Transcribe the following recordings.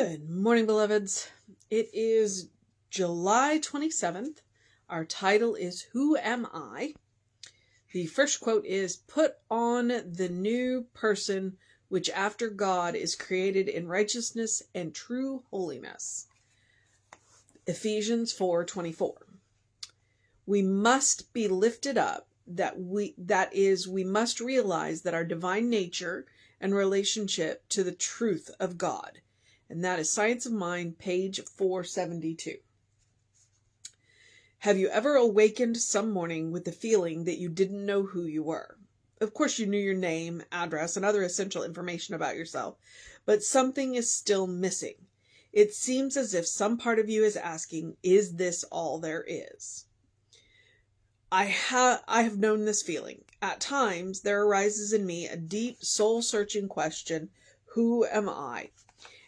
Good morning, beloveds. It is July 27th. Our title is Who Am I? The first quote is, "Put on the new person, which after God is created in righteousness and true holiness." Ephesians 4:24. We must be lifted up, we must realize that our divine nature and relationship to the truth of God. And that is Science of Mind, page 472. Have you ever awakened some morning with the feeling that you didn't know who you were? Of course, you knew your name, address, and other essential information about yourself, but something is still missing. It seems as if some part of you is asking, is this all there is? I have known this feeling. At times, there arises in me a deep, soul-searching question, who am I?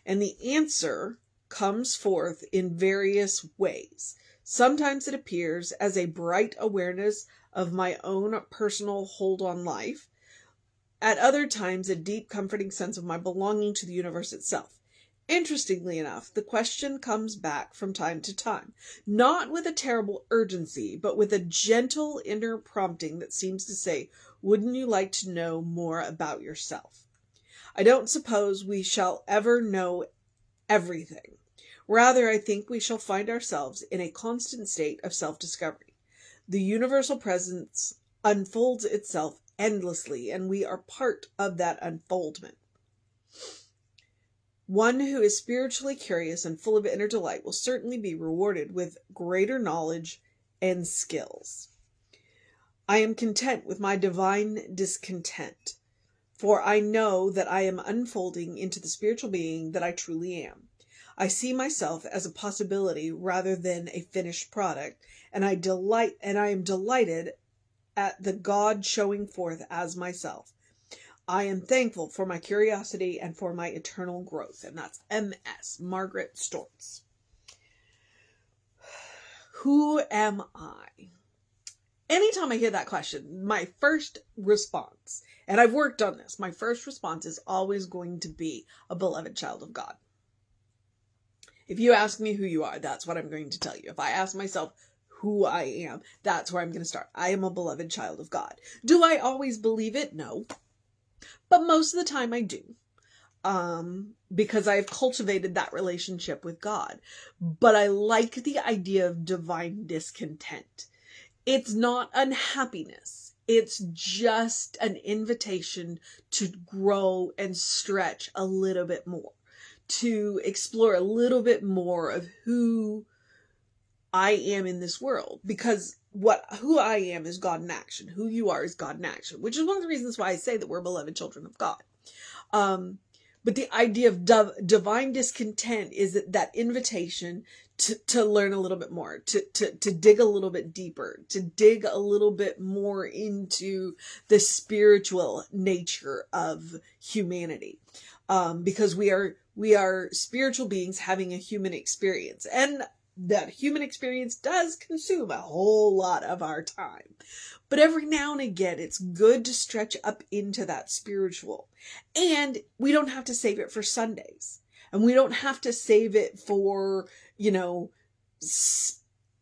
And the answer comes forth in various ways. Sometimes it appears as a bright awareness of my own personal hold on life. At other times, a deep, comforting sense of my belonging to the universe itself. Interestingly enough, the question comes back from time to time, not with a terrible urgency, but with a gentle inner prompting that seems to say, wouldn't you like to know more about yourself? I don't suppose we shall ever know everything. Rather, I think we shall find ourselves in a constant state of self-discovery. The universal presence unfolds itself endlessly, and we are part of that unfoldment. One who is spiritually curious and full of inner delight will certainly be rewarded with greater knowledge and skills. I am content with my divine discontent, for I know that I am unfolding into the spiritual being that I truly am. I see myself as a possibility rather than a finished product, and I am delighted at the God showing forth as myself. I am thankful for my curiosity and for my eternal growth. And that's M.S. Margaret Stortz. Who am I? Anytime I hear that question, my first response, and I've worked on this, my first response is always going to be a beloved child of God. If you ask me who you are, that's what I'm going to tell you. If I ask myself who I am, that's where I'm going to start. I am a beloved child of God. Do I always believe it? No. But most of the time I do. Because I've cultivated that relationship with God. But I like the idea of divine discontent. It's not unhappiness. It's just an invitation to grow and stretch a little bit more, to explore a little bit more of who I am in this world. Because who I am is God in action. Who you are is God in action, which is one of the reasons why I say that we're beloved children of God. But the idea of divine discontent is that invitation to learn a little bit more, to dig a little bit deeper, to dig a little bit more into the spiritual nature of humanity. Because we are spiritual beings having a human experience, and that human experience does consume a whole lot of our time. But every now and again, it's good to stretch up into that spiritual. And we don't have to save it for Sundays. And we don't have to save it for,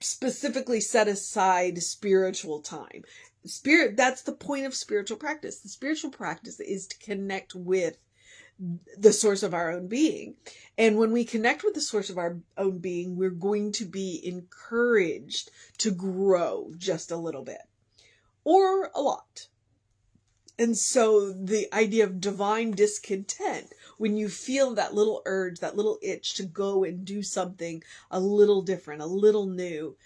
specifically set aside spiritual time. That's the point of spiritual practice. The spiritual practice is to connect with the source of our own being. And when we connect with the source of our own being, we're going to be encouraged to grow just a little bit or a lot. And so the idea of divine discontent, when you feel that little urge, that little itch to go and do something a little different, a little new,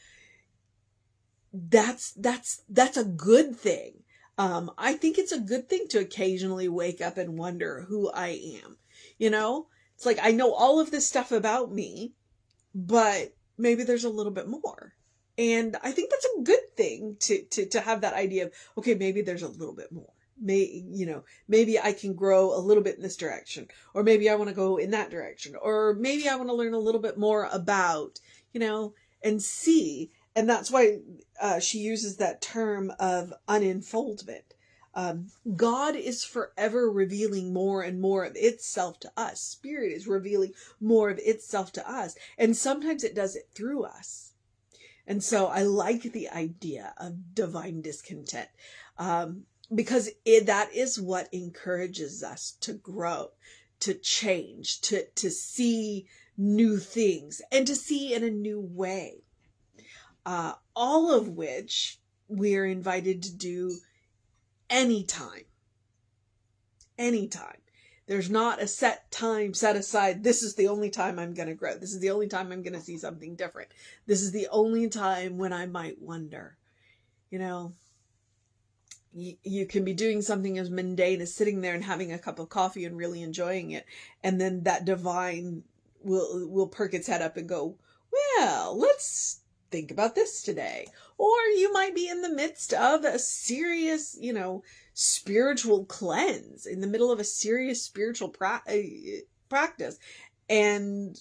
that's a good thing. I think it's a good thing to occasionally wake up and wonder who I am. It's like, I know all of this stuff about me, but maybe there's a little bit more. And I think that's a good thing to have that idea of, okay, maybe there's a little bit more. Maybe I can grow a little bit in this direction, or maybe I want to go in that direction, or maybe I want to learn a little bit more about, and see. And that's why she uses that term of unenfoldment. God is forever revealing more and more of itself to us. Spirit is revealing more of itself to us. And sometimes it does it through us. And so I like the idea of divine discontent, because that is what encourages us to grow, to change, to see new things, and to see in a new way. All of which we are invited to do anytime. There's not a set time set aside. This is the only time I'm going to grow. This is the only time I'm going to see something different. This is the only time when I might wonder. You know, you can be doing something as mundane as sitting there and having a cup of coffee and really enjoying it. And then that divine will perk its head up and go, well, let's think about this today. Or you might be in the midst of a serious, spiritual cleanse, in the middle of a serious spiritual practice. And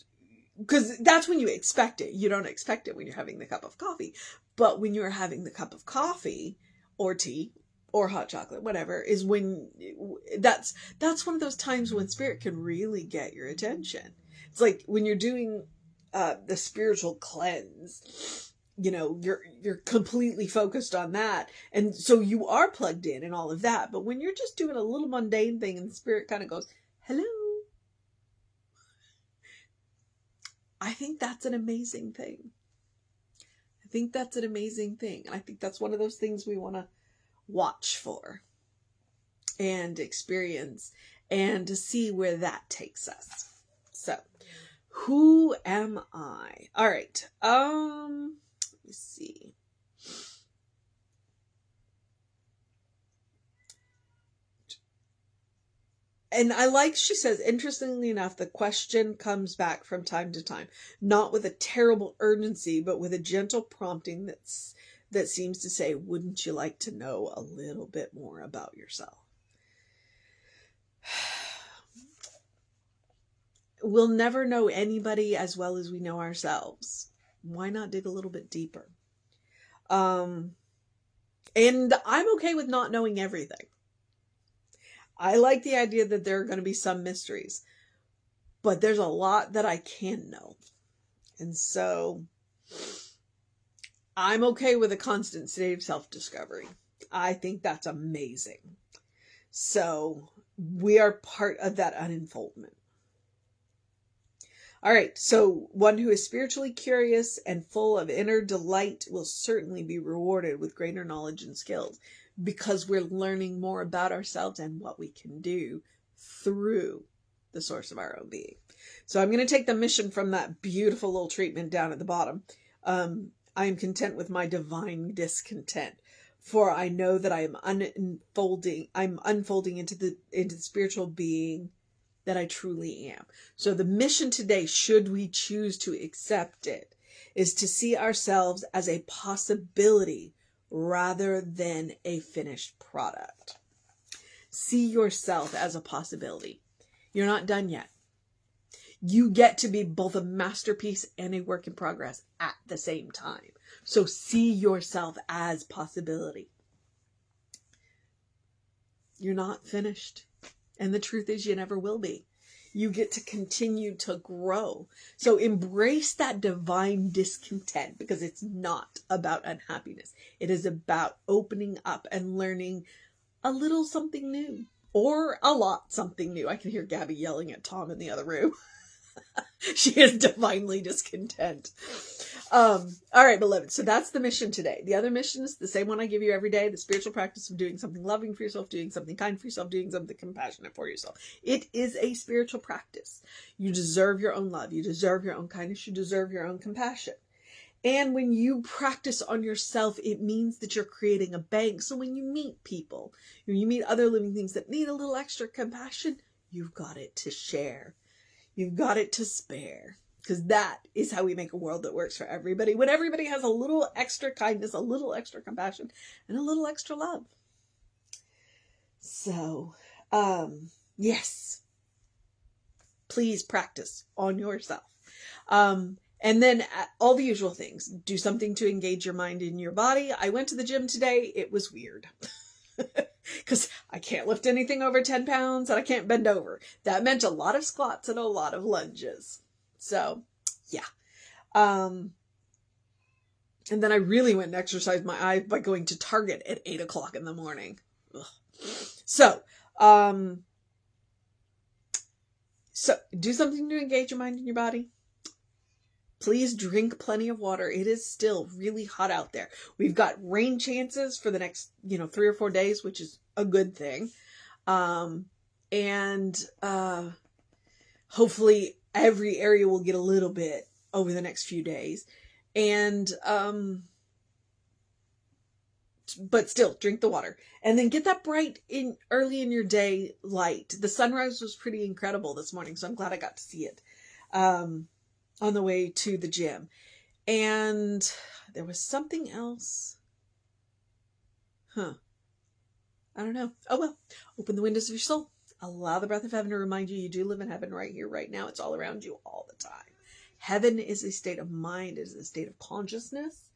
because that's when you expect it. You don't expect it when you're having the cup of coffee. But when you're having the cup of coffee or tea or hot chocolate, whatever, is when that's one of those times when spirit can really get your attention. It's like when you're doing the spiritual cleanse, you're completely focused on that. And so you are plugged in and all of that. But when you're just doing a little mundane thing and the spirit kind of goes, hello, I think that's an amazing thing. And I think that's one of those things we want to watch for and experience and to see where that takes us. So, who am I? All right. Let me see. And I like, she says, interestingly enough, the question comes back from time to time, not with a terrible urgency, but with a gentle prompting that seems to say, wouldn't you like to know a little bit more about yourself? We'll never know anybody as well as we know ourselves. Why not dig a little bit deeper? And I'm okay with not knowing everything. I like the idea that there are going to be some mysteries, but there's a lot that I can know. And so I'm okay with a constant state of self-discovery. I think that's amazing. So we are part of that unfoldment. All right, so one who is spiritually curious and full of inner delight will certainly be rewarded with greater knowledge and skills, because we're learning more about ourselves and what we can do through the source of our own being. So I'm going to take the mission from that beautiful little treatment down at the bottom. I am content with my divine discontent, for I know that I am unfolding into the spiritual being that I truly am. So the mission today, should we choose to accept it, is to see ourselves as a possibility rather than a finished product. See yourself as a possibility. You're not done yet. You get to be both a masterpiece and a work in progress at the same time. So see yourself as possibility. You're not finished. And the truth is, you never will be. You get to continue to grow. So embrace that divine discontent, because it's not about unhappiness. It is about opening up and learning a little something new, or a lot something new. I can hear Gabby yelling at Tom in the other room. She is divinely discontent. All right, beloved. So that's the mission today. The other mission is the same one I give you every day. The spiritual practice of doing something loving for yourself, doing something kind for yourself, doing something compassionate for yourself. It is a spiritual practice. You deserve your own love. You deserve your own kindness. You deserve your own compassion. And when you practice on yourself, it means that you're creating a bank. So when you meet people, when you meet other living things that need a little extra compassion, you've got it to share. You've got it to spare. Because that is how we make a world that works for everybody. When everybody has a little extra kindness, a little extra compassion, and a little extra love. So, yes. Please practice on yourself. And then all the usual things. Do something to engage your mind and your body. I went to the gym today. It was weird. because I can't lift anything over 10 pounds and I can't bend over. That meant a lot of squats and a lot of lunges. So, yeah. And then I really went and exercised my eyes by going to Target at 8 o'clock in the morning. Ugh. So do something to engage your mind and your body. Please drink plenty of water. It is still really hot out there. We've got rain chances for the next, 3 or 4 days, which is a good thing. Hopefully every area will get a little bit over the next few days. And, but still drink the water, and then get that early in your day light. The sunrise was pretty incredible this morning, so I'm glad I got to see it, on the way to the gym. And there was something else. I don't know. Oh, well, open the windows of your soul. Allow the breath of heaven to remind you do live in heaven right here, right now. It's all around you all the time. Heaven is a state of mind, is a state of consciousness.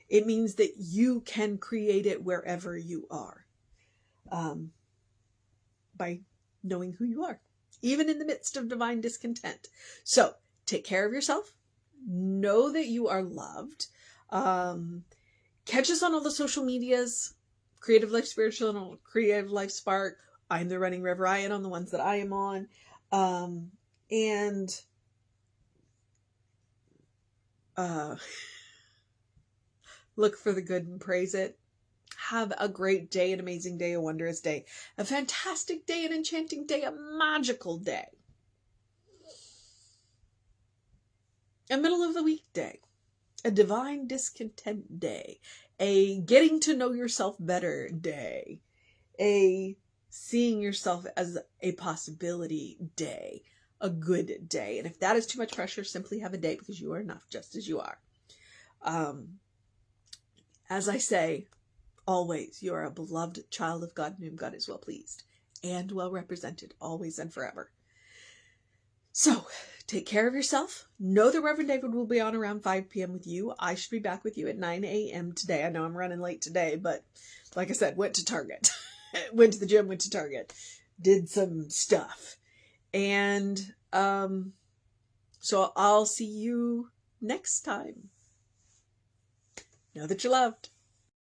It means that you can create it wherever you are, by knowing who you are, even in the midst of divine discontent. So take care of yourself. Know that you are loved. Catch us on all the social medias, Creative Life Spiritual, Creative Life Spark. I'm the Running Rev Ryan on the ones that I am on. Look for the good and praise it. Have a great day, an amazing day, a wondrous day, a fantastic day, an enchanting day, a magical day. A middle of the week day, a divine discontent day, a getting to know yourself better day, a seeing yourself as a possibility day, a good day. And if that is too much pressure, simply have a day, because you are enough just as you are. As I say, always, you are a beloved child of God, in whom God is well pleased and well represented, always and forever. So, take care of yourself. Know that Reverend David will be on around 5 p.m. with you. I should be back with you at 9 a.m. today. I know I'm running late today, but like I said, went to Target. Went to the gym, went to Target. Did some stuff. And so I'll see you next time. Know that you're loved.